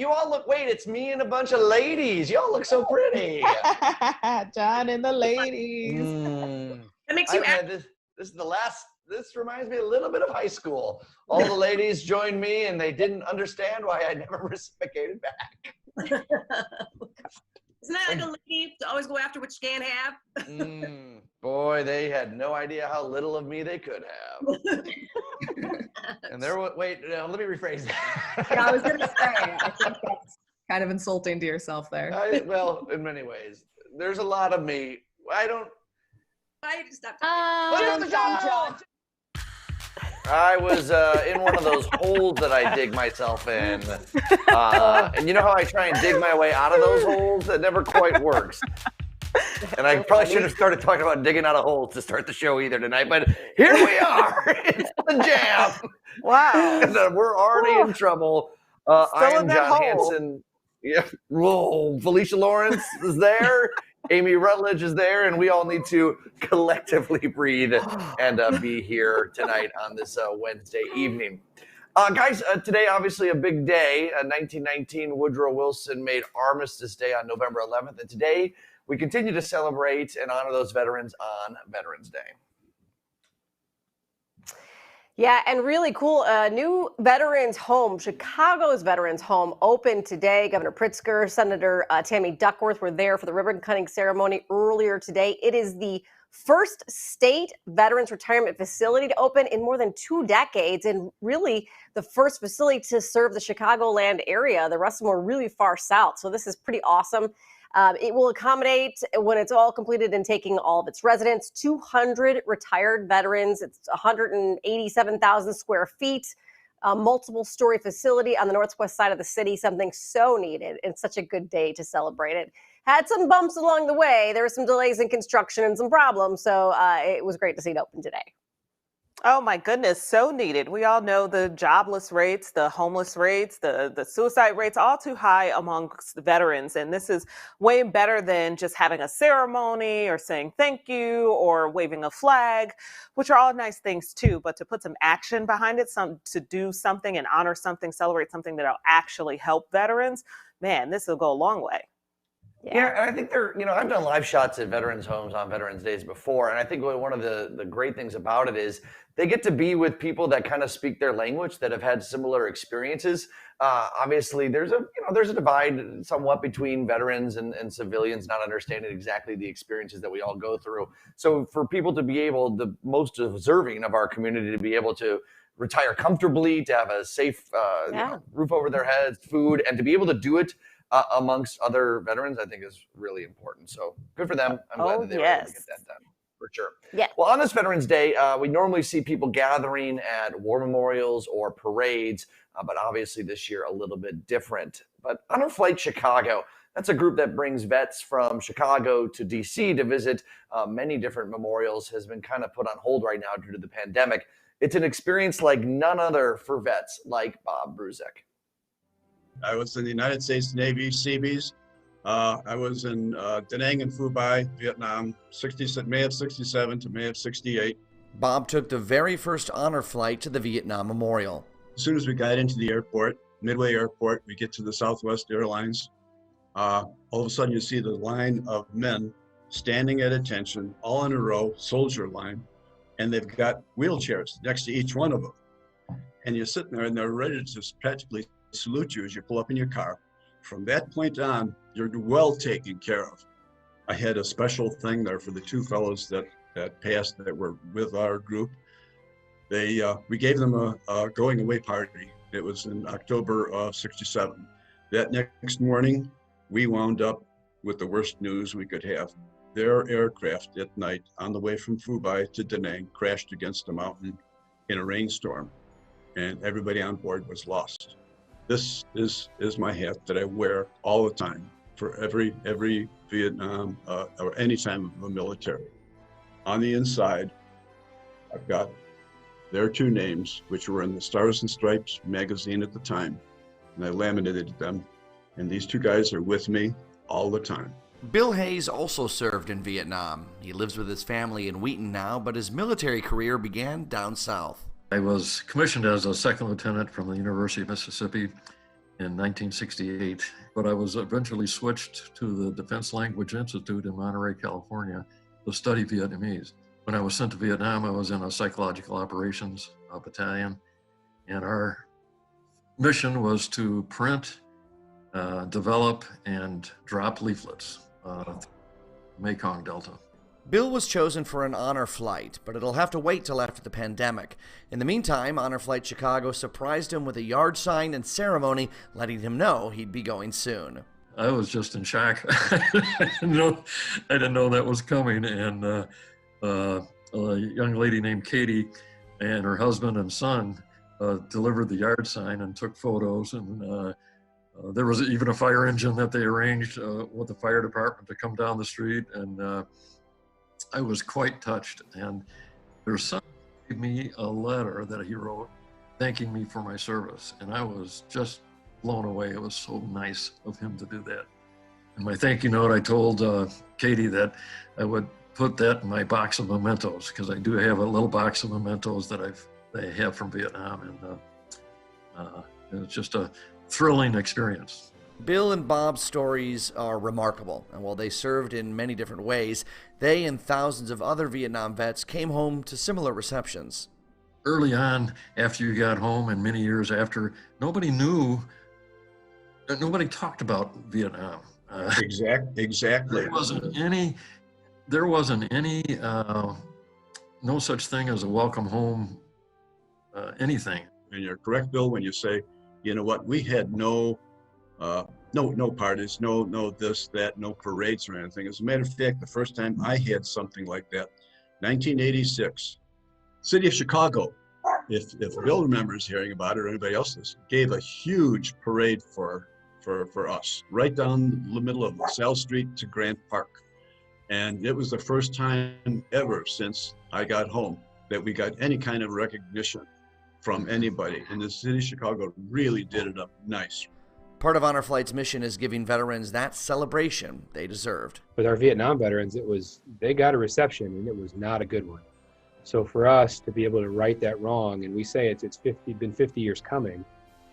you all look, wait, it's me and a bunch of ladies. Y'all look so pretty. John and the ladies. That makes you This reminds me a little bit of high school. All the ladies joined me and they didn't understand why I never reciprocated back. Isn't that like a lady to always go after what you can't have? Boy, they had no idea how little of me they could have. And let me rephrase that. Yeah, I was going to say, I think that's kind of insulting to yourself there. Well, in many ways. There's a lot of me. Why just stop Judge. I was in one of those holes that I dig myself in. And you know how I try and dig my way out of those holes? That never quite works. And I probably should have started talking about digging out of holes to start the show either tonight, but here we are. It's the jam. Wow. And we're already in trouble. I am John Hanson. Yeah. Whoa, Felicia Lawrence is there. Amy Rutledge is there, and we all need to collectively breathe and be here tonight on this Wednesday evening. Guys, today obviously a big day. 1919, Woodrow Wilson made Armistice Day on November 11th, and today we continue to celebrate and honor those veterans on Veterans Day. Yeah, and really cool. New Veterans Home, Chicago's Veterans Home, opened today. Governor Pritzker, Senator Tammy Duckworth were there for the ribbon cutting ceremony earlier today. It is the first state veterans retirement facility to open in more than 2 decades, and really the first facility to serve the Chicagoland area. The rest of them are really far south, so this is pretty awesome. It will accommodate, when it's all completed and taking all of its residents, 200 retired veterans. It's 187,000 square feet, a multiple-story facility on the northwest side of the city, something so needed and such a good day to celebrate it. Had some bumps along the way. There were some delays in construction and some problems, so it was great to see it open today. Oh my goodness, so needed. We all know the jobless rates, the homeless rates, the suicide rates, all too high amongst the veterans. And this is way better than just having a ceremony or saying thank you or waving a flag, which are all nice things too. But to put some action behind it, to do something and honor something, celebrate something that'll actually help veterans, man, this will go a long way. Yeah, and I think I've done live shots at veterans homes on Veterans Days before, and I think one of the great things about it is they get to be with people that kind of speak their language, that have had similar experiences. Obviously, there's a divide somewhat between veterans and civilians not understanding exactly the experiences that we all go through. So for people to be able, the most deserving of our community, to be able to retire comfortably, to have a safe roof over their heads, food, and to be able to do it amongst other veterans, I think is really important. So good for them. I'm glad that they were able to get that done, for sure. Yeah. Well, on this Veterans Day, we normally see people gathering at war memorials or parades, but obviously this year a little bit different. But Honor Flight Chicago, that's a group that brings vets from Chicago to DC to visit many different memorials, has been kind of put on hold right now due to the pandemic. It's an experience like none other for vets like Bob Bruzek. I was in the United States Navy Seabees. I was in Da Nang and Phu Bai, Vietnam, May of 67 to May of 68. Bob took the very first honor flight to the Vietnam Memorial. As soon as we got into the airport, Midway Airport, we get to the Southwest Airlines. All of a sudden you see the line of men standing at attention, all in a row, soldier line, and they've got wheelchairs next to each one of them. And you're sitting there and they're ready to just practically salute you as you pull up in your car. From that point on, you're well taken care of. I had a special thing there for the 2 fellows that passed that were with our group. We gave them a going away party. It was in October of 67. That next morning, we wound up with the worst news we could have. Their aircraft at night on the way from Phu Bai to Da Nang crashed against a mountain in a rainstorm, and everybody on board was lost. This is my hat that I wear all the time for every Vietnam or any time of the military. On the inside, I've got their 2 names, which were in the Stars and Stripes magazine at the time, and I laminated them. And these 2 guys are with me all the time. Bill Hayes also served in Vietnam. He lives with his family in Wheaton now, but his military career began down south. I was commissioned as a second lieutenant from the University of Mississippi in 1968, but I was eventually switched to the Defense Language Institute in Monterey, California to study Vietnamese. When I was sent to Vietnam, I was in a psychological operations battalion, and our mission was to print, develop, and drop leaflets Mekong Delta. Bill was chosen for an honor flight, but it'll have to wait till after the pandemic. In the meantime, Honor Flight Chicago surprised him with a yard sign and ceremony, letting him know he'd be going soon. I was just in shock. I didn't know that was coming. And a young lady named Katie and her husband and son delivered the yard sign and took photos. And there was even a fire engine that they arranged with the fire department to come down the street. And I was quite touched. And their son gave me a letter that he wrote thanking me for my service. And I was just blown away. It was so nice of him to do that. In my thank you note, I told Katie that I would put that in my box of mementos, because I do have a little box of mementos that I have from Vietnam. And it was just a thrilling experience. Bill and Bob's stories are remarkable, and while they served in many different ways, they and thousands of other Vietnam vets came home to similar receptions. Early on, after you got home and many years after, nobody talked about Vietnam. Exactly. There wasn't any, no such thing as a welcome home, anything. And you're correct, Bill, when you say, you know what, we had no parties, no this, that, no parades or anything. As a matter of fact, the first time I had something like that, 1986, City of Chicago, if Bill remembers hearing about it or anybody else does, gave a huge parade for us, right down the middle of LaSalle Street to Grant Park. And it was the first time ever since I got home that we got any kind of recognition from anybody. And the City of Chicago really did it up nice. Part of Honor Flight's mission is giving veterans that celebration they deserved. With our Vietnam veterans, they got a reception, and it was not a good one. So for us to be able to right that wrong, and we say it's been 50 years coming,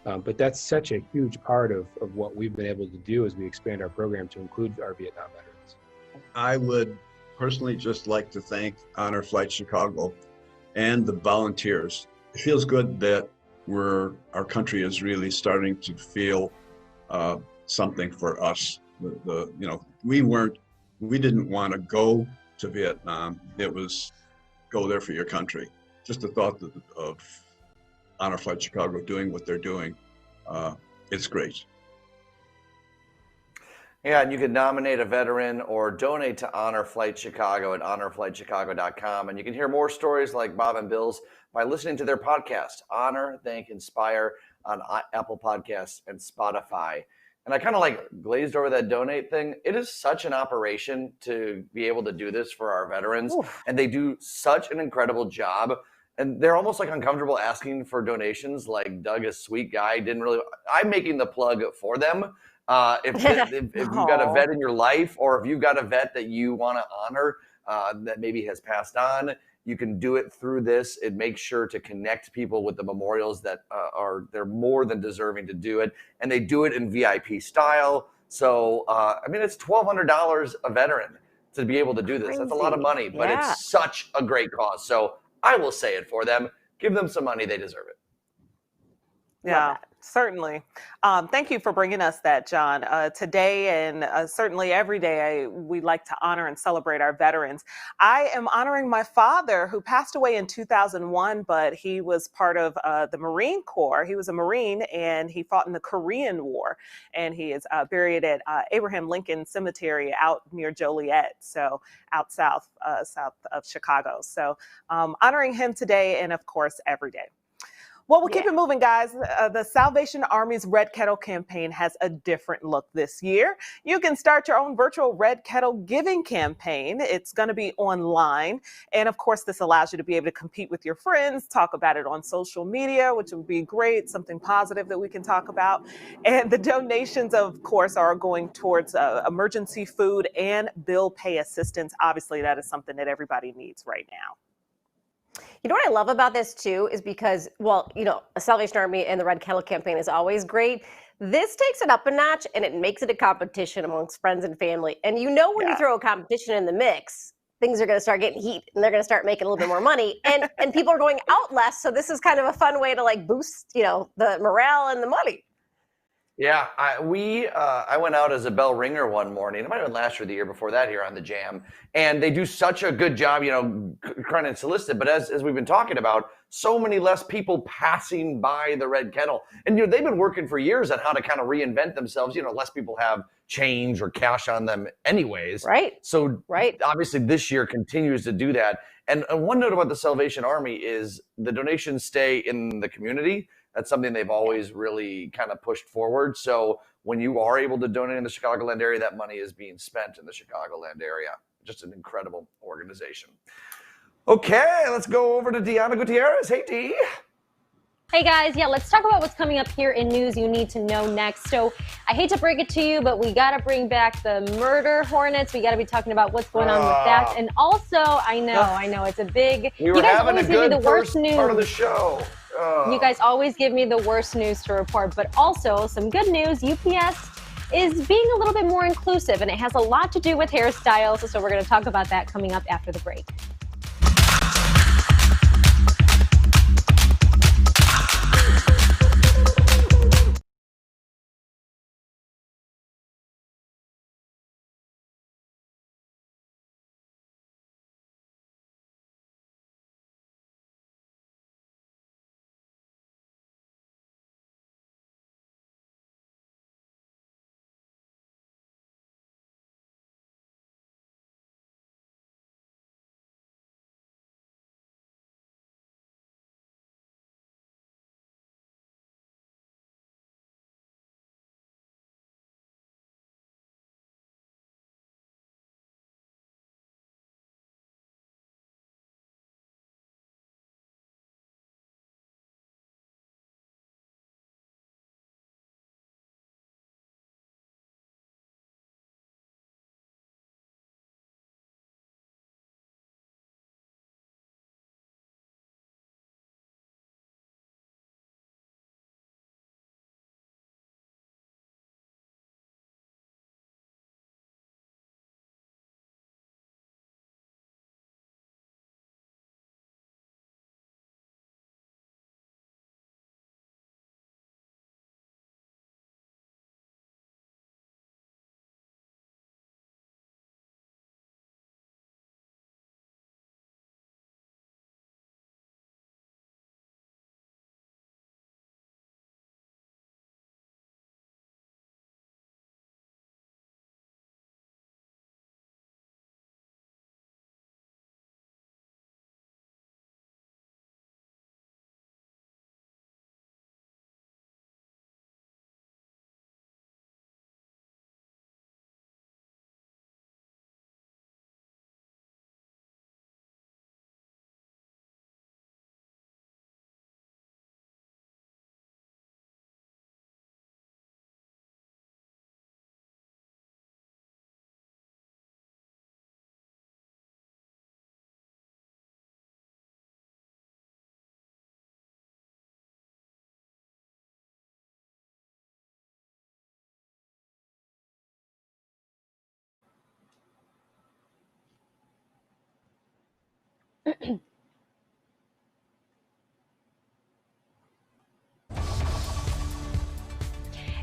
but that's such a huge part of what we've been able to do as we expand our program to include our Vietnam veterans. I would personally just like to thank Honor Flight Chicago and the volunteers. It feels good that our country is really starting to feel something for us. We didn't want to go to Vietnam. It was go there for your country. Just the thought of Honor Flight Chicago doing what they're doing, it's great. Yeah, and you can nominate a veteran or donate to Honor Flight Chicago at honorflightchicago.com. And you can hear more stories like Bob and Bill's by listening to their podcast, Honor, Thank, Inspire, on Apple Podcasts and Spotify. And I kind of glazed over that donate thing. It is such an operation to be able to do this for our veterans. Oof. And they do such an incredible job. And they're almost uncomfortable asking for donations. Like Doug, a sweet guy, I'm making the plug for them. If you've got a vet in your life, or if you've got a vet that you want to honor that maybe has passed on, you can do it through this. It makes sure to connect people with the memorials that they're more than deserving to do it. And they do it in VIP style. So, it's $1,200 a veteran to be able to do this. That's a lot of money, but it's such a great cause. So I will say it for them. Give them some money. They deserve it. Yeah, certainly. Thank you for bringing us that, John. Today and certainly every day, we like to honor and celebrate our veterans. I am honoring my father, who passed away in 2001, but he was part of the Marine Corps. He was a Marine, and he fought in the Korean War, and he is buried at Abraham Lincoln Cemetery out near Joliet, so out south of Chicago. So honoring him today and, of course, every day. Well, we'll keep it moving, guys. The Salvation Army's Red Kettle campaign has a different look this year. You can start your own virtual Red Kettle giving campaign. It's going to be online. And of course, this allows you to be able to compete with your friends, talk about it on social media, which would be great, something positive that we can talk about. And the donations, of course, are going towards emergency food and bill pay assistance. Obviously, that is something that everybody needs right now. You know what I love about this too is because, well, a Salvation Army and the Red Kettle campaign is always great. This takes it up a notch and it makes it a competition amongst friends and family. And when you throw a competition in the mix, things are going to start getting heat and they're going to start making a little bit more money and people are going out less. So this is kind of a fun way to like boost, the morale and the money. Yeah, I went out as a bell ringer one morning. It might have been last year or the year before that here on the Jam. And they do such a good job, trying to solicit. But as we've been talking about, so many less people passing by the Red Kettle. And they've been working for years on how to kind of reinvent themselves. Less people have change or cash on them anyways. Right. So obviously this year continues to do that. And one note about the Salvation Army is the donations stay in the community. That's something they've always really kind of pushed forward. So when you are able to donate in the Chicagoland area, that money is being spent in the Chicagoland area. Just an incredible organization. Okay, let's go over to Deanna Gutierrez. Hey, Dee. Hey guys, let's talk about what's coming up here in news you need to know next. So I hate to break it to you, but we got to bring back the murder hornets. We got to be talking about what's going on with that. And also, I know it's a big. We were having a good first part of the show. You guys always give me the worst news to report, but also some good news. UPS is being a little bit more inclusive, and it has a lot to do with hairstyles. So we're going to talk about that coming up after the break.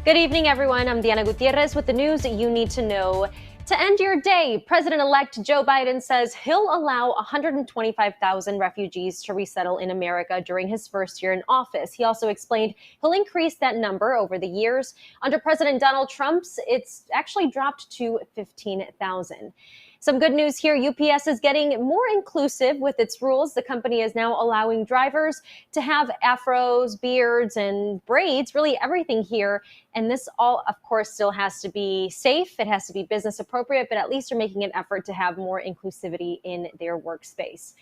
Good evening, everyone. I'm Diana Gutierrez with the news you need to know. To end your day, President-elect Joe Biden says he'll allow 125,000 refugees to resettle in America during his first year in office. He also explained he'll increase that number over the years. Under President Donald Trump's, it's actually dropped to 15,000. Some good news here. UPS is getting more inclusive with its rules. The company is now allowing drivers to have afros, beards, and braids, really everything here. And this all, of course, still has to be safe. It has to be business appropriate, but at least they're making an effort to have more inclusivity in their workspace.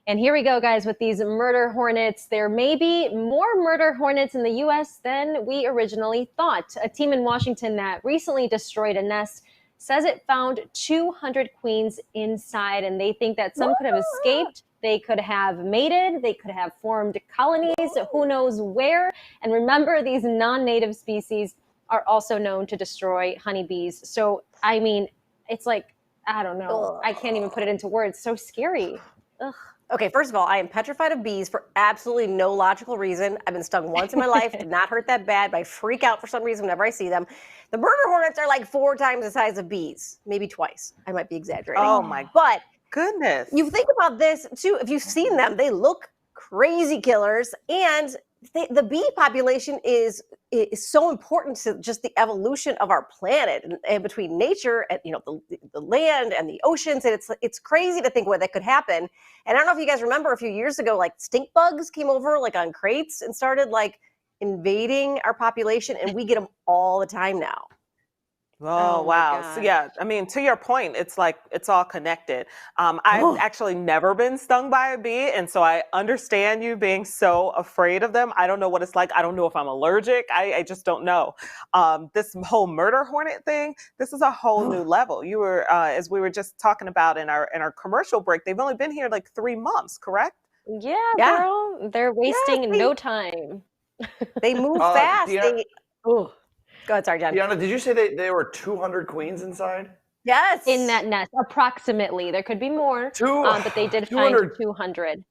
And here we go, guys, with these murder hornets. There may be more murder hornets in the U.S. than we originally thought. A team in Washington that recently destroyed a nest says it found 200 queens inside, and they think that some could have escaped. They could have mated, they could have formed colonies, who knows where. And remember, these non-native species are also known to destroy honeybees. So, I mean, it's like, I don't know. I can't even put it into words. So scary. Ugh. Okay, first of all, I am petrified of bees for absolutely no logical reason. I've been stung once in my life, did not hurt that bad, but I freak out for some reason whenever I see them. The murder hornets are like 4 times the size of bees, maybe twice. I might be exaggerating. Oh my But goodness. you think about this too, if you've seen them, they look crazy killers, and the bee population is so important to just the evolution of our planet, and between nature and the land and the oceans, and it's crazy to think where that could happen. And I don't know if you guys remember a few years ago, like stink bugs came over like on crates and started like invading our population, and we get them all the time now. Oh, wow. So yeah, I mean, to your point, it's like it's all connected. I've actually never been stung by a bee, and so I understand you being so afraid of them. I don't know what it's like. I don't know if I'm allergic. I just don't know. This whole murder hornet thing, this is a whole new level. You were, as we were just talking about in our commercial break, they've only been here like 3 months, correct? Yeah, girl. They're wasting no time. They move fast. Go ahead, sorry, John. Deanna, did you say they were 200 queens inside? Yes. In that nest, approximately. There could be more, but they did find 200.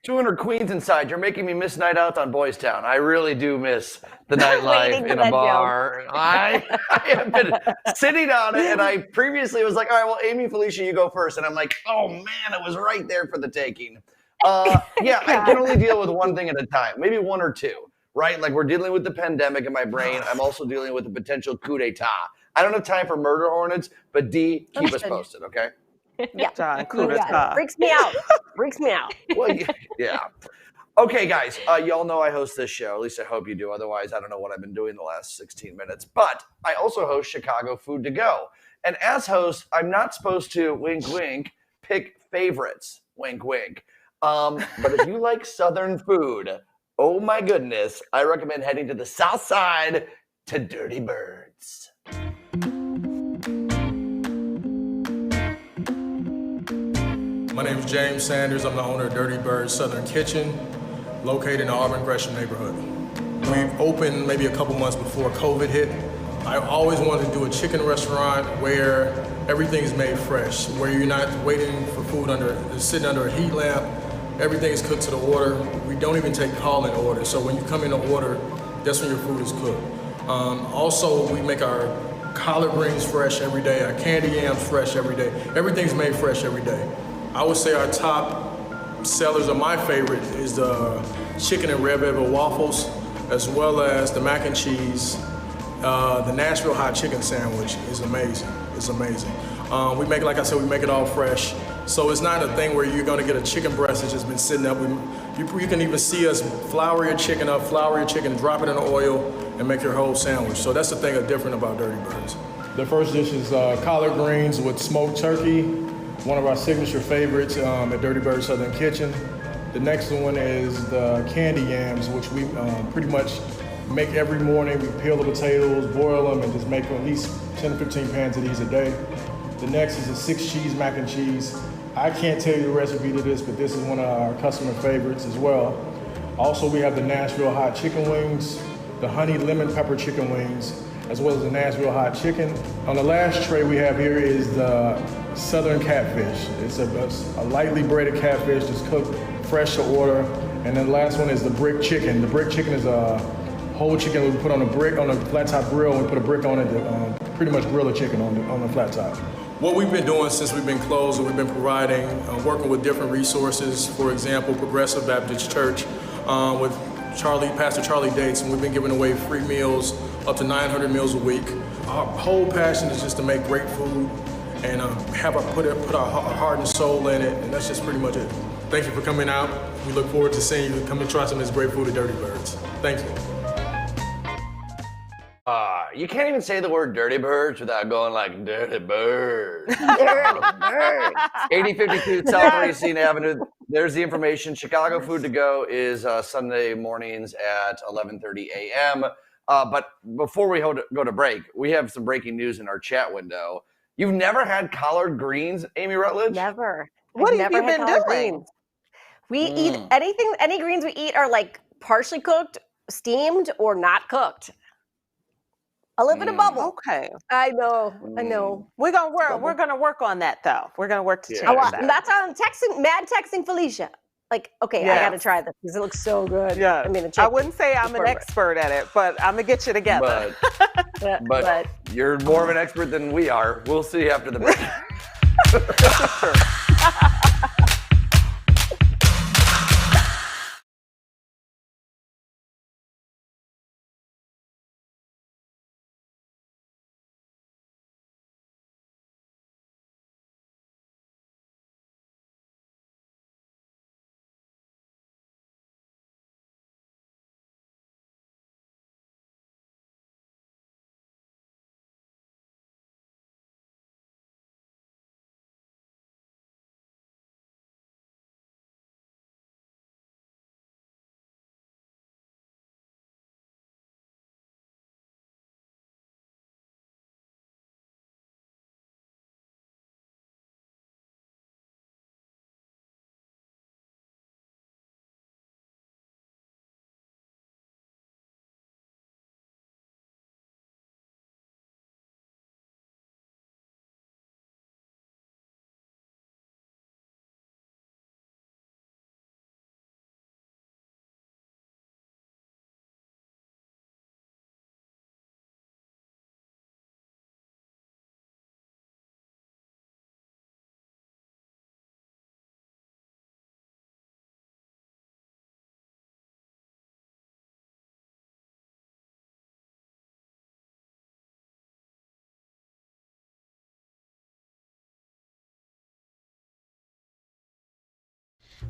200 queens inside. You're making me miss night out on Boys Town. I really do miss the nightlife in a bar. I have been sitting on it, and I previously was like, all right, well, Amy, Felicia, you go first. And I'm like, oh, man, it was right there for the taking. I can only deal with one thing at a time, maybe 1 or 2. Right? Like we're dealing with the pandemic in my brain. I'm also dealing with a potential coup d'etat. I don't have time for murder hornets, but D, keep us posted, okay? Yeah. John, coup d'etat. Freaks me out. Freaks me out. Well, yeah. Okay, guys, y'all know I host this show. At least I hope you do. Otherwise, I don't know what I've been doing the last 16 minutes. But I also host Chicago Food to Go. And as host, I'm not supposed to, wink, wink, pick favorites, wink, wink. But if you like Southern food, oh my goodness, I recommend heading to the South Side to Dirty Birds. My name is James Sanders. I'm the owner of Dirty Birds Southern Kitchen, located in the Auburn Gresham neighborhood. We opened maybe a couple months before COVID hit. I always wanted to do a chicken restaurant where everything is made fresh, where you're not waiting for food sitting under a heat lamp. Everything is cooked to the order. We don't even take call-in orders. So when you come in to order, that's when your food is cooked. Also, we make our collard greens fresh every day, our candy yams fresh every day. Everything's made fresh every day. I would say our top sellers, or my favorite, is the chicken and red velvet waffles, as well as the mac and cheese. The Nashville hot chicken sandwich is amazing. It's amazing. We make, like I said, we make it all fresh. So it's not a thing where you're gonna get a chicken breast that's just been sitting up. You can even see us flour your chicken up, drop it in the oil, and make your whole sandwich. So that's the thing that's different about Dirty Birds. The first dish is collard greens with smoked turkey, one of our signature favorites at Dirty Birds Southern Kitchen. The next one is the candy yams, which we pretty much make every morning. We peel the potatoes, boil them, and just make at least 10 to 15 pans of these a day. The next is a 6-cheese mac and cheese. I can't tell you the recipe to this, but this is one of our customer favorites as well. Also, we have the Nashville hot chicken wings, the honey lemon pepper chicken wings, as well as the Nashville hot chicken. On the last tray we have here is the Southern catfish. It's a lightly braided catfish that's cooked fresh to order. And then the last one is the brick chicken. The brick chicken is a whole chicken we put on a brick, on a flat top grill, and we put a brick on it to pretty much grill the chicken on the flat top. What we've been doing since we've been closed, and we've been providing, working with different resources. For example, Progressive Baptist Church with Pastor Charlie Dates, and we've been giving away free meals, up to 900 meals a week. Our whole passion is just to make great food and put our heart and soul in it, and that's just pretty much it. Thank you for coming out. We look forward to seeing you come and try some of this great food at Dirty Birds. Thank you. You can't even say the word Dirty Birds without going like Dirty Birds. Dirty Birds. 8052 South Racine Avenue. There's the information. Chicago Food to Go is Sunday mornings at 11:30 a.m. But before we go to break, we have some breaking news in our chat window. You've never had collard greens, Amy Rutledge? Never. What I've have never you had been collard doing? greens. We eat anything, any greens we eat are like partially cooked, steamed, or not cooked. I live in a bubble. Okay. I know. We're gonna work on that though. We're gonna work to change that. That's on texting Felicia. Like, okay, I gotta try this because it looks so good. Yeah. I mean, I wouldn't say I'm an expert at it, but I'm gonna get you together. But you're more of an expert than we are. We'll see after the break. This is true.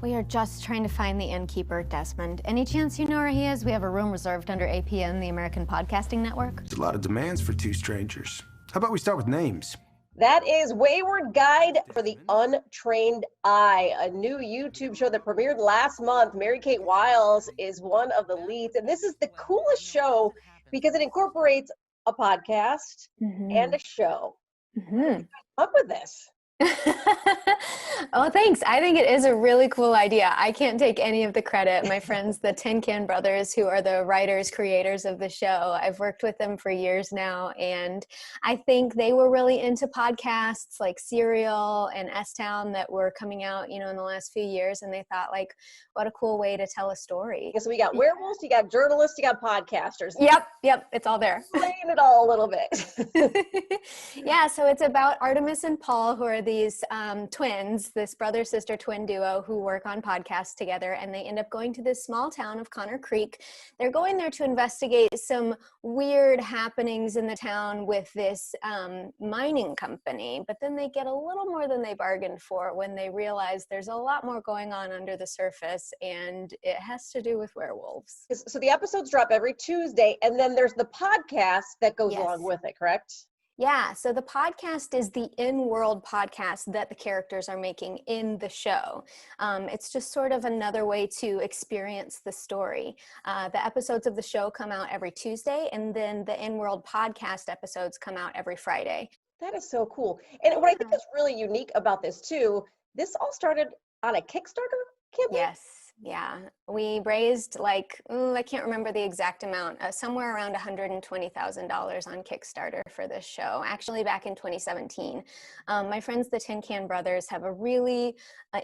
We are just trying to find the innkeeper, Desmond. Any chance you know where he is? We have a room reserved under APN, the American Podcasting Network. There's a lot of demands for two strangers. How about we start with names? That is Wayward Guide for the Untrained Eye, a new YouTube show that premiered last month. Mary-Kate Wiles is one of the leads, and this is the coolest show because it incorporates a podcast and a show. Up with this. Oh, thanks. I think it is a really cool idea. I can't take any of the credit. My friends, the Tin Can Brothers, who are the writers, creators of the show, I've worked with them for years now, and I think they were really into podcasts like Serial and S-Town that were coming out, in the last few years, and they thought, like, what a cool way to tell a story. So we got werewolves, you got journalists, you got podcasters. Yep, it's all there. Explain it all a little bit. Yeah, so it's about Artemis and Paul, who are these twins, this brother-sister twin duo who work on podcasts together, and they end up going to this small town of Connor Creek. They're going there to investigate some weird happenings in the town with this mining company, but then they get a little more than they bargained for when they realize there's a lot more going on under the surface, and it has to do with werewolves. So the episodes drop every Tuesday, and then there's the podcast that goes along with it, correct? Yeah, so the podcast is the in-world podcast that the characters are making in the show. It's just sort of another way to experience the story. The episodes of the show come out every Tuesday, and then the in-world podcast episodes come out every Friday. That is so cool. And what I think is really unique about this too, this all started on a Kickstarter campaign? Yes. Yeah, we raised I can't remember the exact amount, somewhere around $120,000 on Kickstarter for this show, actually back in 2017. My friends, the Tin Can Brothers, have a really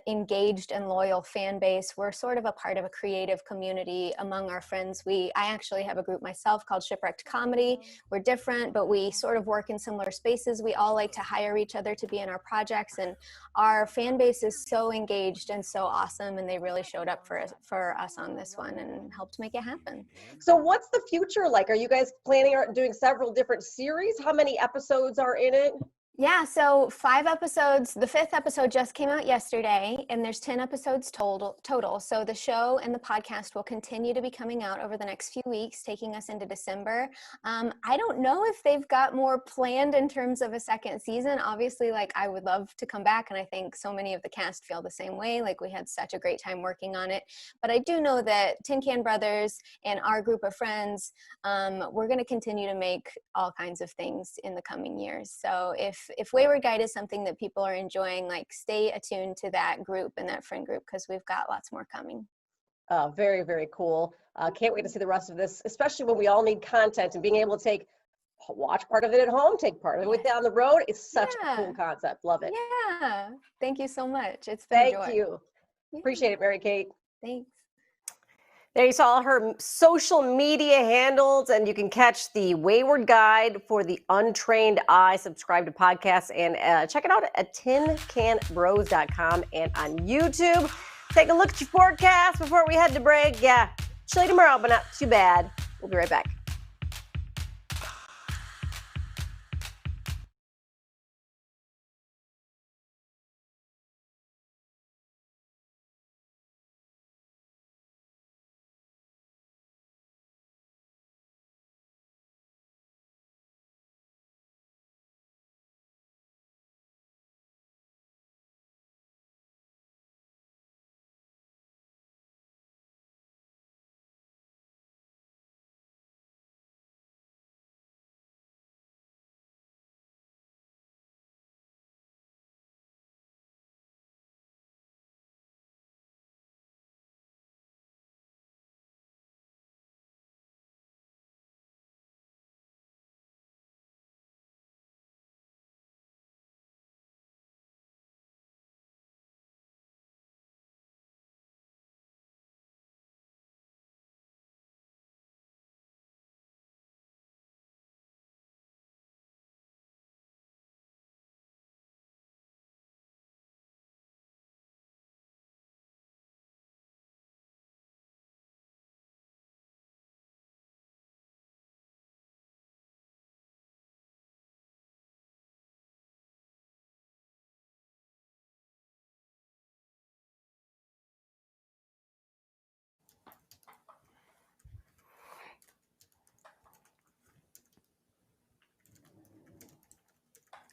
engaged and loyal fan base. We're sort of a part of a creative community among our friends. I actually have a group myself called Shipwrecked Comedy. We're different, but we sort of work in similar spaces. We all like to hire each other to be in our projects, and our fan base is so engaged and so awesome, and they really showed up for us on this one and helped make it happen. So what's the future like? Are you guys planning on doing several different series? How many episodes are in it? Yeah, so 5 episodes. The 5th episode just came out yesterday, and there's 10 episodes total. So the show and the podcast will continue to be coming out over the next few weeks, taking us into December. I don't know if they've got more planned in terms of a second season. Obviously, I would love to come back, and I think so many of the cast feel the same way. We had such a great time working on it. But I do know that Tin Can Brothers and our group of friends, we're going to continue to make all kinds of things in the coming years. So if if Wayward Guide is something that people are enjoying, like stay attuned to that group and that friend group, because we've got lots more coming. Very, very cool. Can't wait to see the rest of this, especially when we all need content, and being able to watch part of it at home, take part of it down the road. It's such a cool concept. Love it. Yeah. Thank you so much. It's been a joy. Thank you. Appreciate it, Mary Kate. Thanks. There you saw her social media handles, and you can catch the Wayward Guide for the Untrained Eye. Subscribe to podcasts and check it out at tincanbros.com and on YouTube. Take a look at your forecast before we head to break. Yeah, chilly tomorrow, but not too bad. We'll be right back.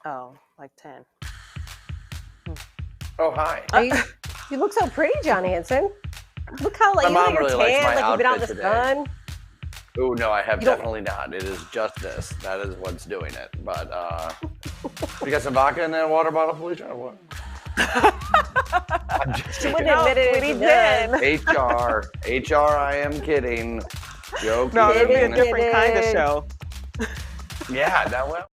Oh, like 10. Oh, hi. You look so pretty, John Hanson. Look how My like mom you're really likes tan, my like you've been out in the outfit today. sun. Oh, no, I have You don't- definitely not. It is just this. That is what's doing it. But you got some vodka in that water bottle, Felicia, or what? I'm just She wouldn't No, admit it if we she did. did. HR, I am kidding. Joking. No, it would be a Kidding. different kind of show. Yeah, that well.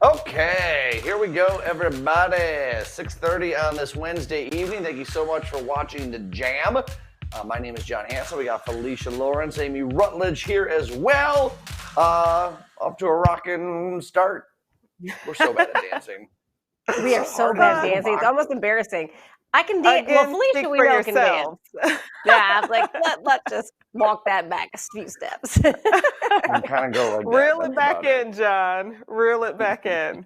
Okay, here we go, everybody. 6:30 on this Wednesday evening. Thank you so much for watching The Jam. My name is John Hanson. We got Felicia Lawrence, Amy Rutledge here as well. Off to a rockin' start. We're so bad at dancing. We are so bad at dancing. It's almost embarrassing. I can dance. Well, Felicia, speak we for know can dance. yourselves. Yeah, like let's just walk that back a few steps. You kind of go like that. Reel it That's back about it. in, John. Reel it back in.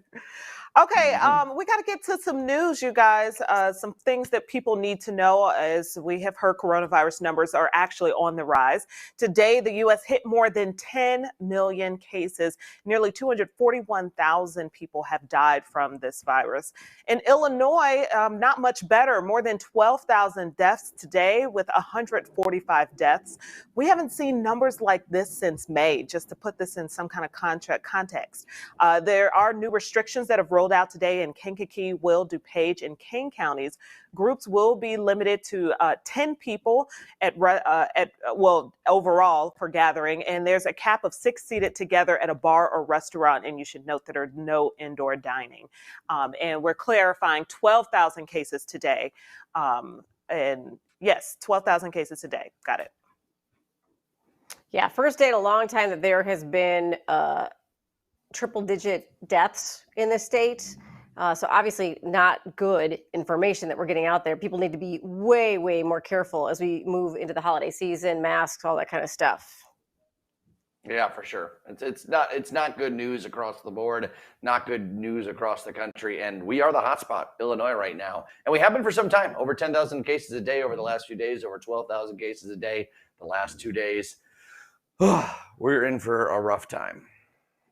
Okay, we got to get to some news, you guys. Some things that people need to know, as we have heard coronavirus numbers are actually on the rise. Today, the U.S. hit more than 10 million cases. Nearly 241,000 people have died from this virus. In Illinois, not much better. More than 12,000 deaths today, with 145 deaths. We haven't seen numbers like this since May, just to put this in some kind of context. There are new restrictions that have rolled out today in Kankakee, Will, DuPage, and Kane counties. Groups will be limited to 10 people overall per gathering, and there's a cap of 6 seated together at a bar or restaurant, and you should note that there are no indoor dining. And we're clarifying 12,000 cases today. And yes, 12,000 cases today. Got it. Yeah, first day in a long time that there has been triple-digit deaths in the state. So obviously not good information that we're getting out there. People need to be way, way more careful as we move into the holiday season, masks, all that kind of stuff. Yeah, for sure. It's not good news across the board, not good news across the country, and we are the hotspot, Illinois, right now. And we have been for some time, over 10,000 cases a day over the last few days, over 12,000 cases a day the last 2 days. We're in for a rough time.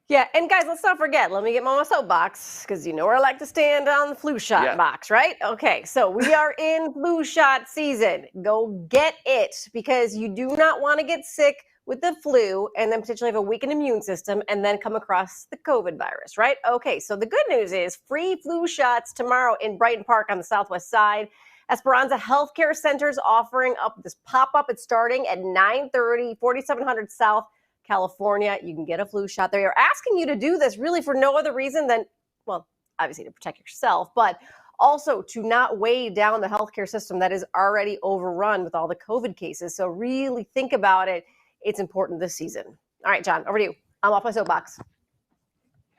Yeah, and guys, let's not forget, let me get my soapbox, because you know where I like to stand on the flu shot box, right? Okay, so we are in flu shot season. Go get it, because you do not want to get sick with the flu and then potentially have a weakened immune system and then come across the COVID virus, right? Okay, so the good news is free flu shots tomorrow in Brighton Park on the southwest side. Esperanza Healthcare Center is offering up this pop-up. It's starting at 9:30, 4700 South California. You can get a flu shot. They are asking you to do this really for no other reason than, well, obviously to protect yourself, but also to not weigh down the healthcare system that is already overrun with all the COVID cases. So really think about it. It's important this season. All right, John, over to you. I'm off my soapbox.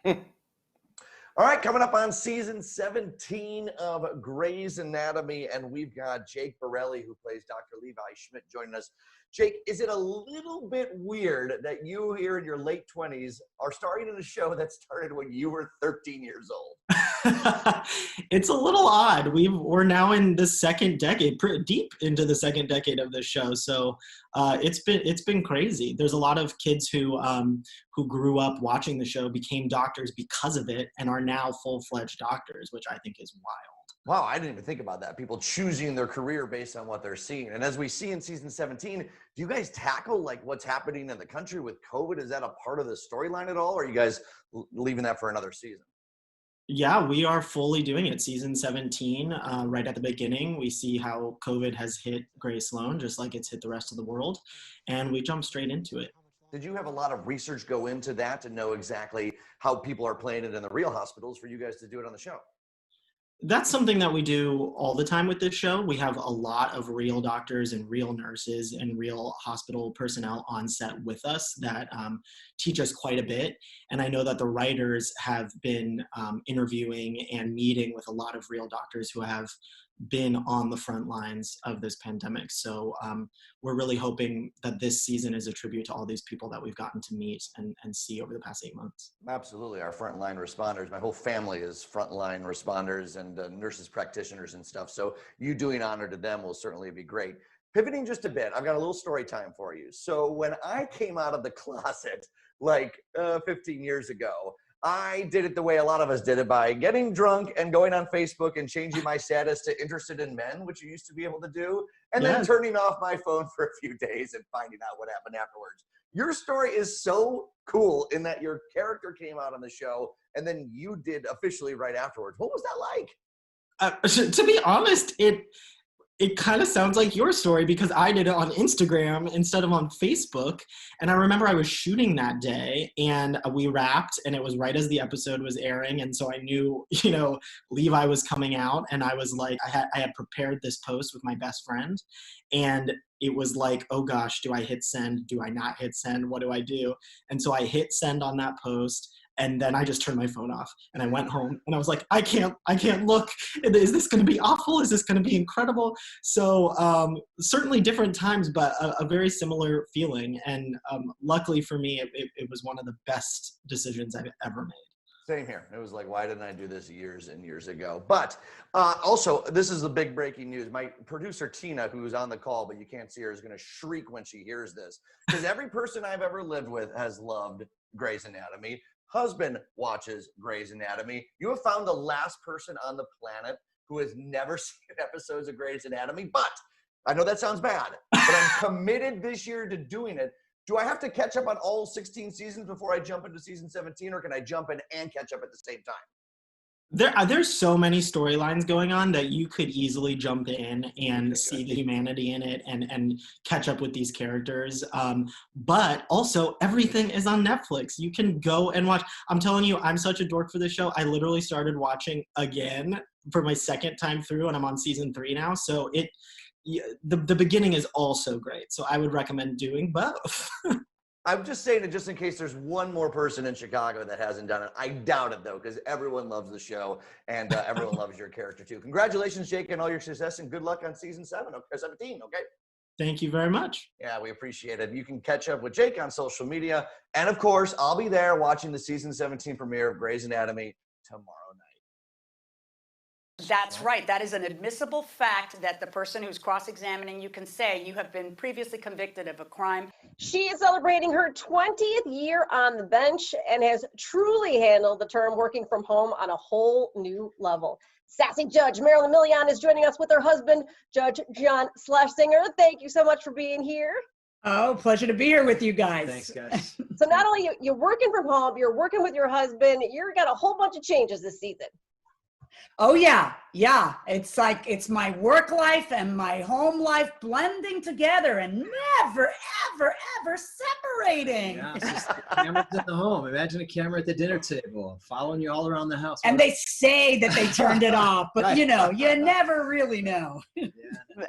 All right, coming up on season 17 of Grey's Anatomy, and we've got Jake Borelli, who plays Dr. Levi Schmidt, joining us. Jake, is it a little bit weird that you here in your late 20s are starring in a show that started when you were 13 years old? It's a little odd. We're now in the second decade, pretty deep into the second decade of this show. So it's been crazy. There's a lot of kids who grew up watching the show, became doctors because of it, and are now full-fledged doctors, which I think is wild. Wow, I didn't even think about that. People choosing their career based on what they're seeing. And as we see in season 17, do you guys tackle like what's happening in the country with COVID? Is that a part of the storyline at all? Or are you guys leaving that for another season? Yeah, we are fully doing it. Season 17, right at the beginning, we see how COVID has hit Grey Sloan, just like it's hit the rest of the world. And we jump straight into it. Did you have a lot of research go into that to know exactly how people are playing it in the real hospitals for you guys to do it on the show? That's something that we do all the time with this show. We have a lot of real doctors and real nurses and real hospital personnel on set with us that teach us quite a bit. And I know that the writers have been interviewing and meeting with a lot of real doctors who have been on the front lines of this pandemic. So we're really hoping that this season is a tribute to all these people that we've gotten to meet and see over the past 8 months. Absolutely. Our frontline responders, my whole family is frontline responders and nurses practitioners and stuff. So you doing honor to them will certainly be great. Pivoting just a bit, I've got a little story time for you. So when I came out of the closet like 15 years ago, I did it the way a lot of us did it, by getting drunk and going on Facebook and changing my status to interested in men, which you used to be able to do, and then turning off my phone for a few days and finding out what happened afterwards. Your story is so cool in that your character came out on the show and then you did officially right afterwards. What was that like? To be honest, It kind of sounds like your story because I did it on Instagram instead of on Facebook. And I remember I was shooting that day and we wrapped and it was right as the episode was airing. And so I knew, Levi was coming out and I was like, I had prepared this post with my best friend and it was like, oh gosh, do I hit send? Do I not hit send? What do I do? And so I hit send on that post. And then I just turned my phone off and I went home and I was like, I can't look. Is this going to be awful? Is this going to be incredible? So certainly different times, but a very similar feeling. And luckily for me, it was one of the best decisions I've ever made. Same here. It was like, why didn't I do this years and years ago? But also, this is the big breaking news. My producer, Tina, who's on the call, but you can't see her, is going to shriek when she hears this. Because every person I've ever lived with has loved Grey's Anatomy. Husband watches Grey's Anatomy. You have found the last person on the planet who has never seen episodes of Grey's Anatomy, but I know that sounds bad, but I'm committed this year to doing it. Do I have to catch up on all 16 seasons before I jump into season 17, or can I jump in and catch up at the same time? There's so many storylines going on that you could easily jump in and see the humanity in it and catch up with these characters. But also everything is on Netflix. You can go and watch. I'm telling you, I'm such a dork for this show. I literally started watching again for my second time through and I'm on season 3 now. So the beginning is also great. So I would recommend doing both. I'm just saying it just in case there's one more person in Chicago that hasn't done it. I doubt it, though, because everyone loves the show and everyone loves your character, too. Congratulations, Jake, on all your success, and good luck on season 17, okay? Thank you very much. Yeah, we appreciate it. You can catch up with Jake on social media. And, of course, I'll be there watching the season 17 premiere of Grey's Anatomy tomorrow night. That's right. That is an admissible fact that the person who's cross-examining you can say you have been previously convicted of a crime. She is celebrating her 20th year on the bench and has truly handled the term working from home on a whole new level. Sassy Judge Marilyn Milian is joining us with her husband, Judge John Schlesinger. Thank you so much for being here. Oh, pleasure to be here with you guys. Thanks, guys. So not only you're working from home, you're working with your husband, you've got a whole bunch of changes this season. Oh, yeah. Yeah. It's like it's my work life and my home life blending together and never, ever, ever separating. Yeah, it's just the camera's in the home. Imagine a camera at the dinner table following you all around the house. And they say that they turned it off, but Right. you never really know.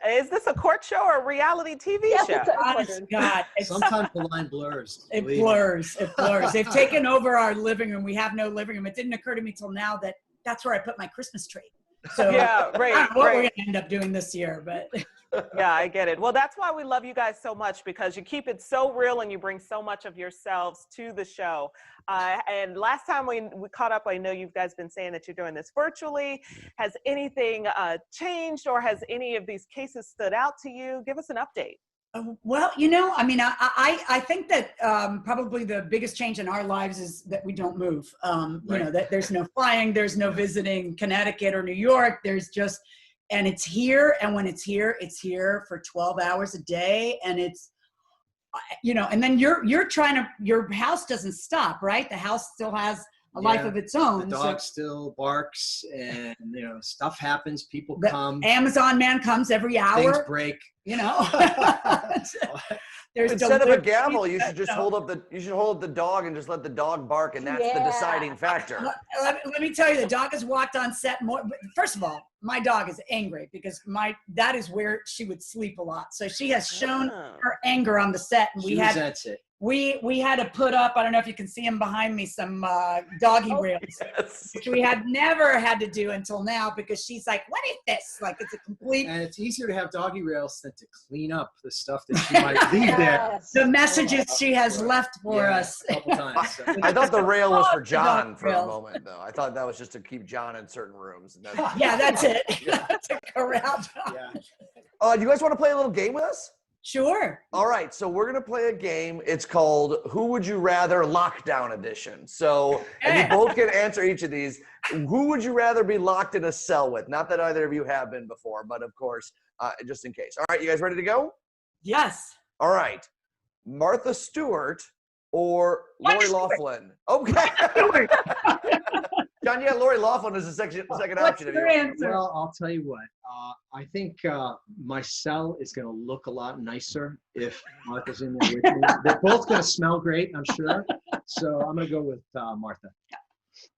Is this a court show or a reality TV show? Honest to God. Sometimes the line blurs. It believe me. blurs. It blurs. They've taken over our living room. We have no living room. It didn't occur to me till now that that's where I put my Christmas tree. So Yeah, I right, don't know what we're right. going to end up doing this year, but Yeah, I get it. Well, that's why we love you guys so much, because you keep it so real and you bring so much of yourselves to the show. And last time we caught up, I know you guys been saying that you're doing this virtually. Has anything changed, or has any of these cases stood out to you? Give us an update. well, I think that probably the biggest change in our lives is that we don't move. Right. That there's no flying, there's no visiting Connecticut or New York. There's just, and it's here. And when it's here for 12 hours a day. And it's, and then you're trying to, your house doesn't stop, right? The house still has a life of its own. The dog still barks, and stuff happens. People come. Amazon man comes every hour. Things break. There's Instead of a deliveries gavel, you should that- just hold up the dog and just let the dog bark, and that's the Yeah. deciding factor. Let me tell you, the dog has walked on set more. First of all, my dog is angry because that is where she would sleep a lot. So she has shown her anger on the set, and She resents it. we had to put up, I don't know if you can see them behind me, some doggy rails, which we had never had to do until now, because she's like, what is this? Like, it's a complete. And it's easier to have doggy rails than to clean up the stuff that she might leave there. The messages she has left for Yeah, us. a couple times. So. I thought the rail was for The John dog for a rails. moment, though. I thought that was just to keep John in certain rooms. And Yeah, that's it. To corral John. Yeah. Do you guys want to play a little game with us? Sure. All right, so we're going to play a game. It's called Who Would You Rather Lockdown Edition. So, and you both can answer each of these. Who would you rather be locked in a cell with? Not that either of you have been before, but of course, just in case. All right, you guys ready to go? Yes. All right. Martha Stewart or Lori Loughlin? Okay. John, yeah, Lori Laughlin is the second What's option. your answer? Well, I'll tell you what. I think my cell is going to look a lot nicer if Martha's in there with me. They're both going to smell great, I'm sure. So I'm going to go with Martha.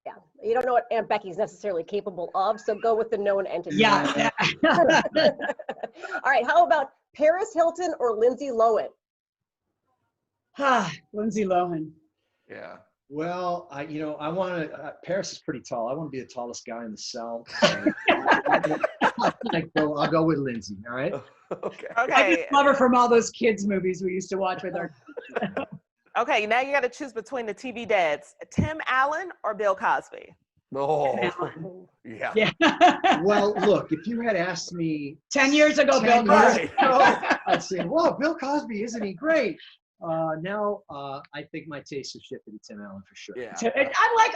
Yeah, you don't know what Aunt Becky's necessarily capable of, so go with the known entity. Yeah. All right, how about Paris Hilton or Lindsay Lohan? Lindsay Lohan. Yeah. Well, I want to. Paris is pretty tall. I want to be the tallest guy in the cell. So I'll go with Lindsay. All right. Okay. I just love her from all those kids movies we used to watch with our. Okay, now you got to choose between the TV dads, Tim Allen or Bill Cosby. Oh, yeah. Well, look, if you had asked me 10 years ago, 10 Bill years Cosby. ago, I'd say, "Well, Bill Cosby, isn't he great?" Now, I think my taste has shifted to Tim Allen for sure. Yeah.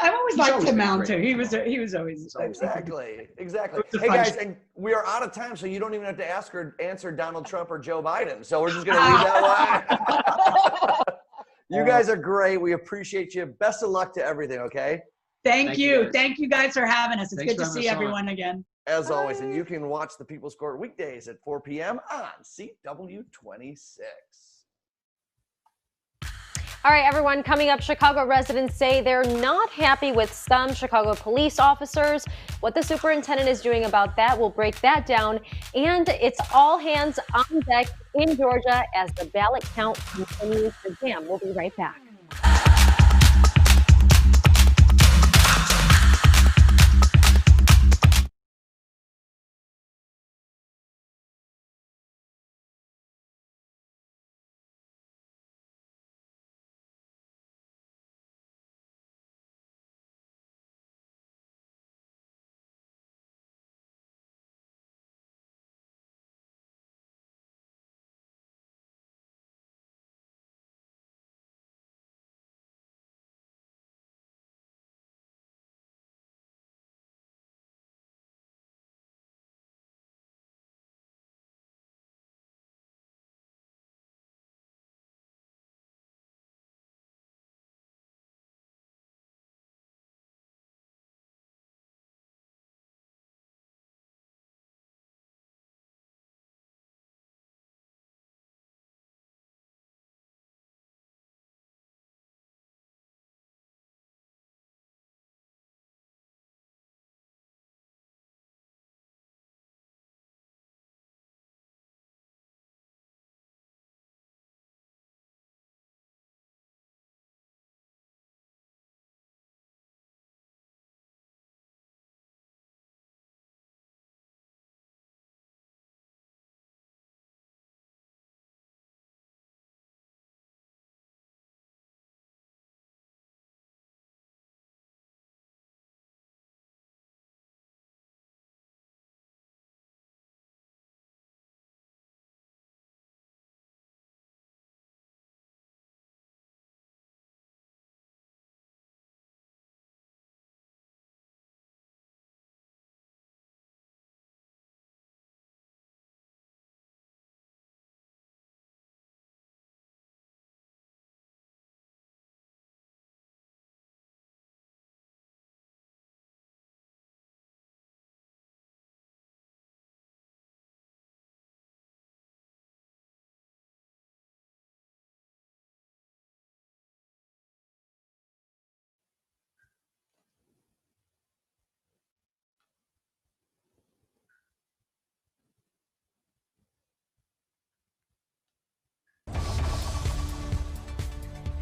I've always He's liked always Tim been Allen great. too. He was always. Exactly. It's a Hey fun guys, show. and we are out of time, so you don't even have to ask or answer Donald Trump or Joe Biden. So we're just gonna leave that one. You guys are great. We appreciate you. Best of luck to everything. Okay. Thank you. Thank you guys for having us. It's Thanks good to for having see us on. everyone again. As always, and you can watch the People's Court weekdays at 4 p.m. on CW26. All right, everyone, coming up, Chicago residents say they're not happy with some Chicago police officers. What the superintendent is doing about that, we'll break that down. And it's all hands on deck in Georgia as the ballot count continues to jam. We'll be right back.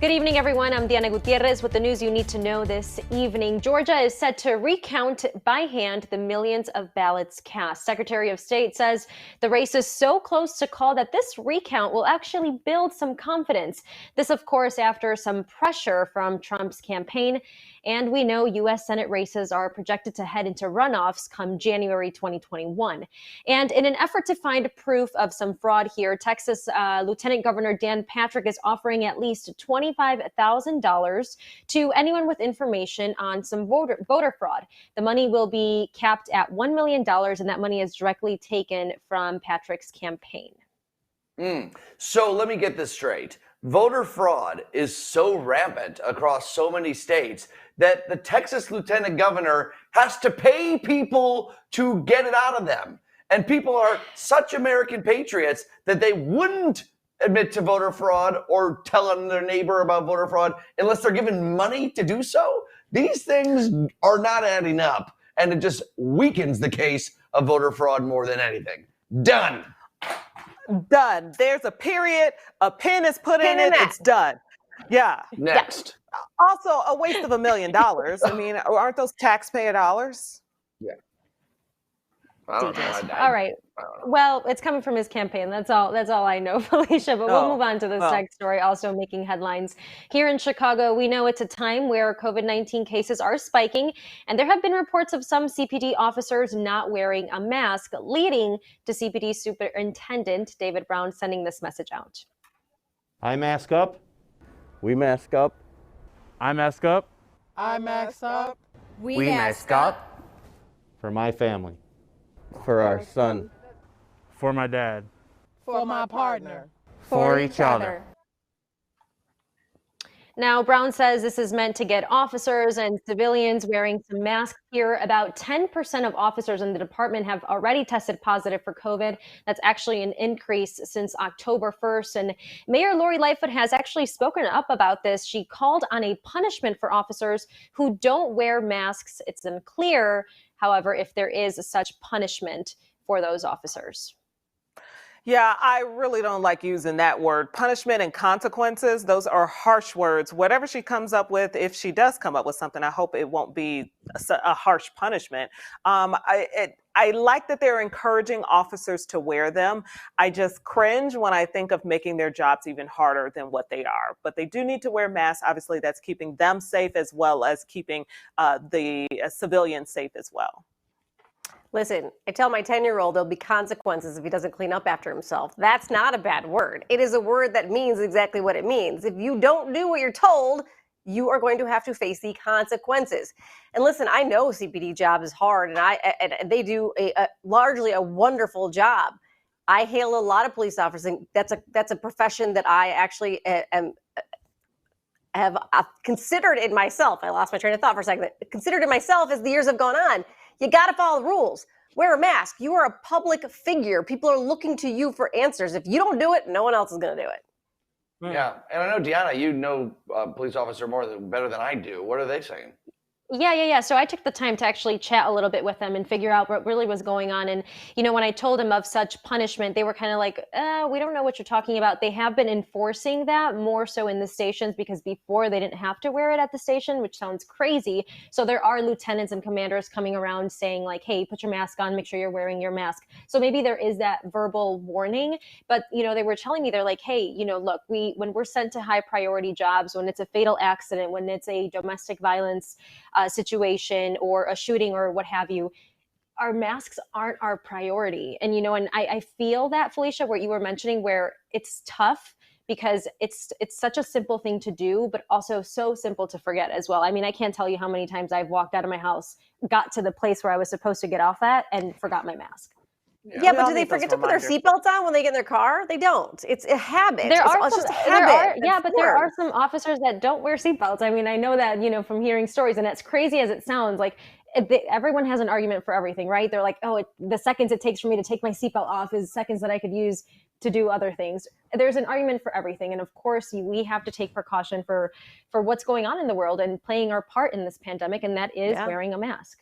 Good evening, everyone. I'm Diana Gutierrez with the news you need to know this evening. Georgia is set to recount by hand the millions of ballots cast. Secretary of State says the race is so close to call that this recount will actually build some confidence. This, of course, after some pressure from Trump's campaign. And we know U.S. Senate races are projected to head into runoffs come January 2021. And in an effort to find proof of some fraud here, Texas Lieutenant Governor Dan Patrick is offering at least $25,000 to anyone with information on some voter fraud. The money will be capped at $1 million, and that money is directly taken from Patrick's campaign. So let me get this straight. voter fraud is so rampant across so many states that the Texas lieutenant governor has to pay people to get it out of them. And people are such American patriots that they wouldn't admit to voter fraud or tell on their neighbor about voter fraud unless they're given money to do so. These things are not adding up, and it just weakens the case of voter fraud more than anything. Done. Done. There's a period, a pin is put in it, it's done. Yeah. Next. Also, a waste of $1 million. I mean, aren't those taxpayer dollars? Yeah. I don't know. All right. Well, it's coming from his campaign. That's all I know, Felicia. But we'll move on to this next story, also making headlines. Here in Chicago, we know it's a time where COVID-19 cases are spiking, and there have been reports of some CPD officers not wearing a mask, leading to CPD Superintendent David Brown sending this message out. I mask up. We mask up. I mask up. I mask up. We mask up. For my family. For our son. For my dad. For my partner. For each other. Now, Brown says this is meant to get officers and civilians wearing some masks here. About 10% of officers in the department have already tested positive for COVID. That's actually an increase since October 1st. And Mayor Lori Lightfoot has actually spoken up about this. She called on a punishment for officers who don't wear masks. It's unclear, however, if there is such punishment for those officers. Yeah, I really don't like using that word. Punishment and consequences, those are harsh words. Whatever she comes up with, if she does come up with something, I hope it won't be a harsh punishment. I like that they're encouraging officers to wear them. I just cringe when I think of making their jobs even harder than what they are. But they do need to wear masks. Obviously, that's keeping them safe as well as keeping the civilians safe as well. Listen, I tell my 10-year-old there'll be consequences if he doesn't clean up after himself. That's not a bad word. It is a word that means exactly what it means. If you don't do what you're told, you are going to have to face the consequences. And listen, I know CPD job is hard, and they do largely a wonderful job. I hail a lot of police officers, and that's a profession that I actually have considered in myself. I lost my train of thought for a second. Considered in myself as the years have gone on. You got to follow the rules. Wear a mask. You are a public figure. People are looking to you for answers. If you don't do it, no one else is going to do it. Yeah, and I know, Deanna, you know police officer better than I do. What are they saying? Yeah. So I took the time to actually chat a little bit with them and figure out what really was going on. And, when I told them of such punishment, they were kind of like, we don't know what you're talking about. They have been enforcing that more so in the stations because before they didn't have to wear it at the station, which sounds crazy. So there are lieutenants and commanders coming around saying like, hey, put your mask on, make sure you're wearing your mask. So maybe there is that verbal warning. But, they were telling me, they're like, hey, look, when we're sent to high priority jobs, when it's a fatal accident, when it's a domestic violence situation or a shooting or what have you, our masks aren't our priority. And, and I feel that, Felicia, what you were mentioning, where it's tough because it's such a simple thing to do, but also so simple to forget as well. I mean, I can't tell you how many times I've walked out of my house, got to the place where I was supposed to get off at and forgot my mask. Yeah, but do they forget to put their seatbelts on when they get in their car? They don't. It's a habit. It's just a habit. There are some officers that don't wear seatbelts. I mean, I know that, from hearing stories, and as crazy as it sounds, like everyone has an argument for everything, right? They're like, oh, the seconds it takes for me to take my seatbelt off is seconds that I could use to do other things. There's an argument for everything. And of course, we have to take precaution for what's going on in the world and playing our part in this pandemic, and that is wearing a mask.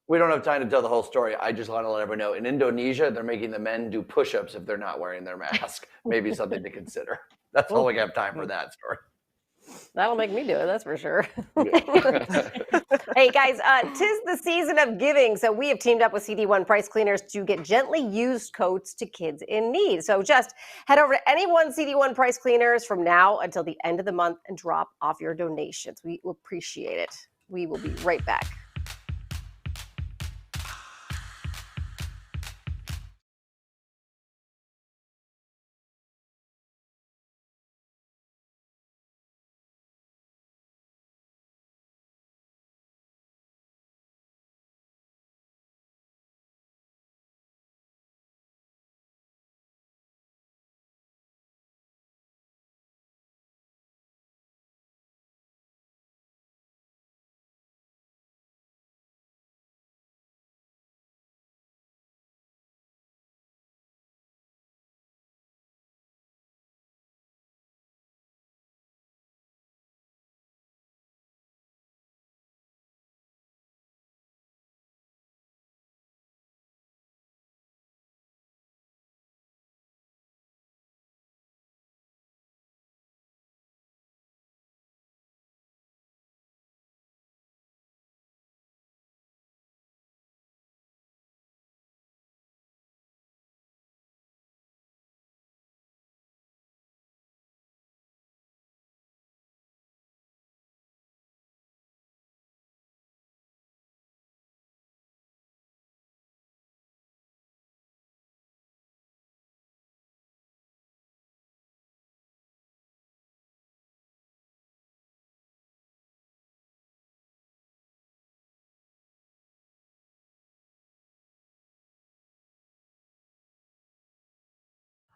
We don't have time to tell the whole story. I just want to let everyone know, in Indonesia, they're making the men do push-ups if they're not wearing their mask. Maybe something to consider. That's all we have time for that story. That'll make me do it, that's for sure. Hey, guys, 'tis the season of giving, so we have teamed up with CD1 Price Cleaners to get gently used coats to kids in need. So just head over to any one CD1 Price Cleaners from now until the end of the month and drop off your donations. We appreciate it. We will be right back.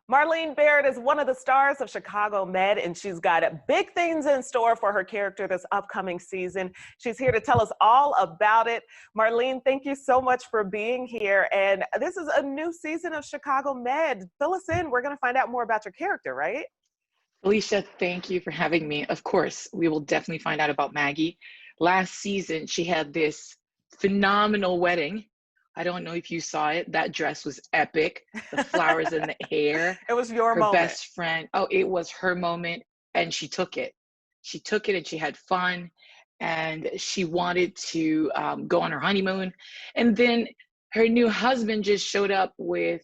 Marlyne Barrett is one of the stars of Chicago Med, and she's got big things in store for her character this upcoming season. She's here to tell us all about it. Marlyne, thank you so much for being here. And this is a new season of Chicago Med. Fill us in. We're going to find out more about your character, right? Alicia, thank you for having me. Of course, we will definitely find out about Maggie. Last season, she had this phenomenal wedding. I don't know if you saw it. That dress was epic. The flowers in the hair. It was your her moment. best friend. Oh, it was her moment. And she took it. She took it and she had fun. And she wanted to go on her honeymoon. And then her new husband just showed up with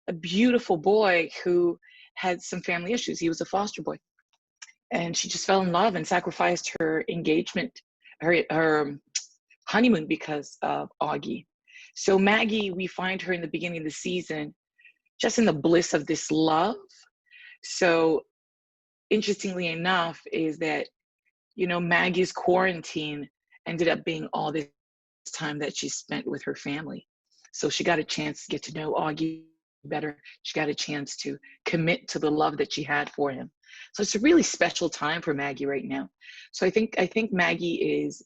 a beautiful boy who had some family issues. He was a foster boy. And she just fell in love and sacrificed her engagement, her honeymoon because of Augie. So Maggie, we find her in the beginning of the season, just in the bliss of this love. So interestingly enough is that, you know, Maggie's quarantine ended up being all this time that she spent with her family. So she got a chance to get to know Augie better. She got a chance to commit to the love that she had for him. So it's a really special time for Maggie right now. So I think Maggie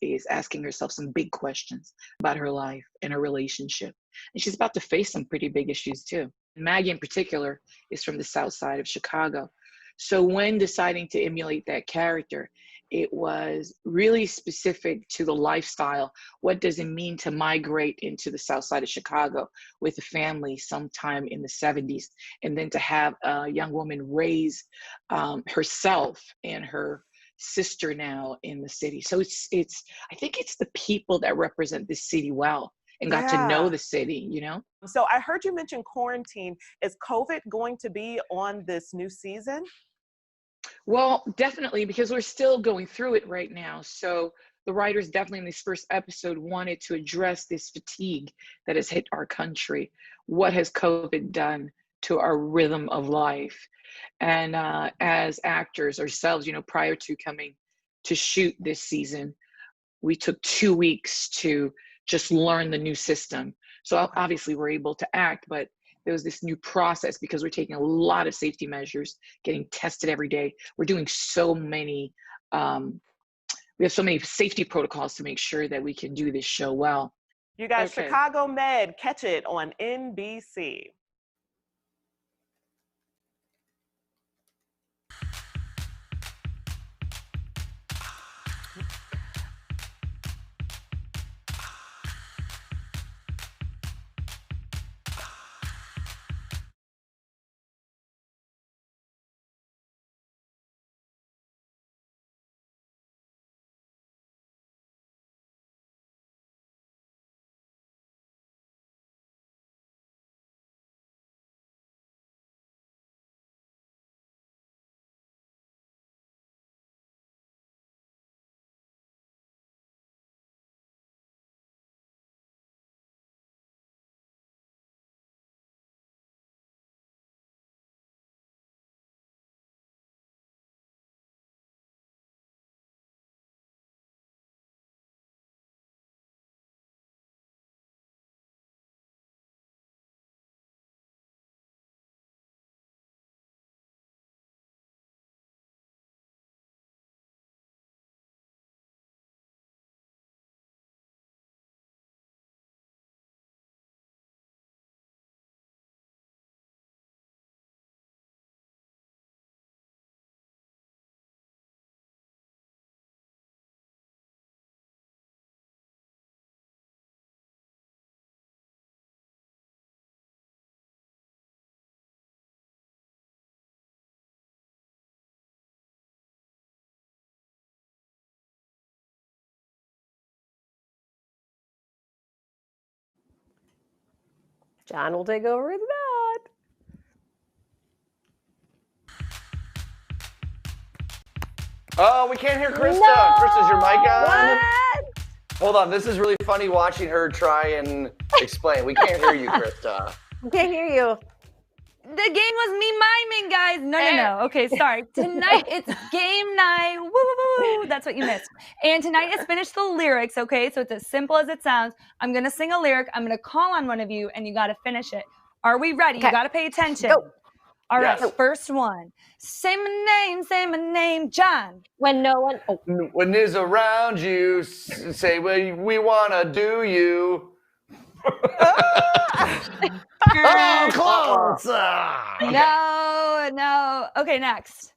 is asking herself some big questions about her life and her relationship. And she's about to face some pretty big issues too. Maggie in particular is from the South Side of Chicago. So when deciding to emulate that character, it was really specific to the lifestyle. What does it mean to migrate into the South Side of Chicago with a family sometime in the 70s, and then to have a young woman raise herself and her sister now in the city. So I think it's the people that represent this city well and got to know the city, you know? So I heard you mention quarantine. Is COVID going to be on this new season? Well, definitely, because we're still going through it right now. So the writers definitely in this first episode wanted to address this fatigue that has hit our country. What has COVID done to our rhythm of life? And as actors ourselves, you know, prior to coming to shoot this season, we took 2 weeks to just learn the new system. So obviously we're able to act, but there was this new process because we're taking a lot of safety measures, getting tested every day. We're doing so many, we have so many safety protocols to make sure that we can do this show well. You guys, okay. Chicago Med, catch it on NBC. John will take over with that. Oh, we can't hear Krista. No! Krista, is your mic on? What? Hold on, this is really funny watching her try and explain. We can't hear you, Krista. We can't hear you. The game was me miming, guys. No. Okay, sorry. Tonight it's game night. Woo, woo, woo. That's what you missed. And tonight is finish the lyrics, okay? So it's as simple as it sounds. I'm going to sing a lyric. I'm going to call on one of you, and you got to finish it. Are we ready? Okay. You got to pay attention. Go. All right, Yes. first one. Say my name, John. When no one. Oh. When is around you, say we wanna do you. Oh, close! No. Okay, next.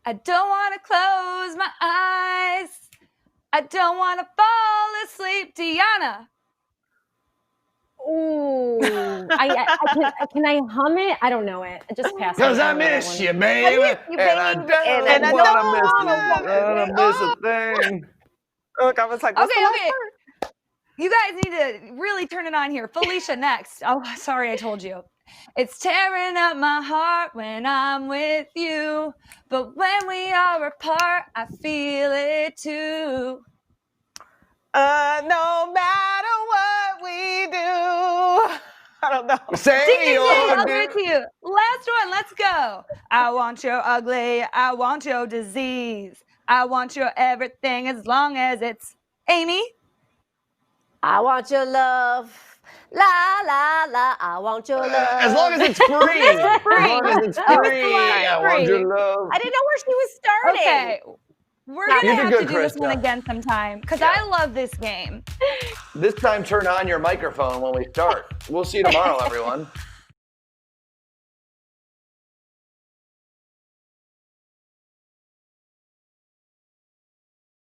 I don't want to close my eyes. I don't want to fall asleep, Deanna. Ooh, can I hum it? I don't know it. I just passed. Cause I miss you, babe, and I don't wanna miss a thing. Look, I was like, what's the last Okay. part? You guys need to really turn it on here. Felicia, next. Oh, sorry, I told you. It's tearing up my heart when I'm with you, but when we are apart, I feel it too. No matter what we do. I don't know. Say I'll do it to you. Last one, let's go. I want your ugly, I want your disease. I want your everything as long as it's Amy. I want your love. La, la, la. I want your love. As long as it's free. As long as it's free. I want your love. I didn't know where she was starting. Okay. We're going to have to do this Krista. one again sometime because I love this game. This time, turn on your microphone when we start. We'll see you tomorrow, everyone.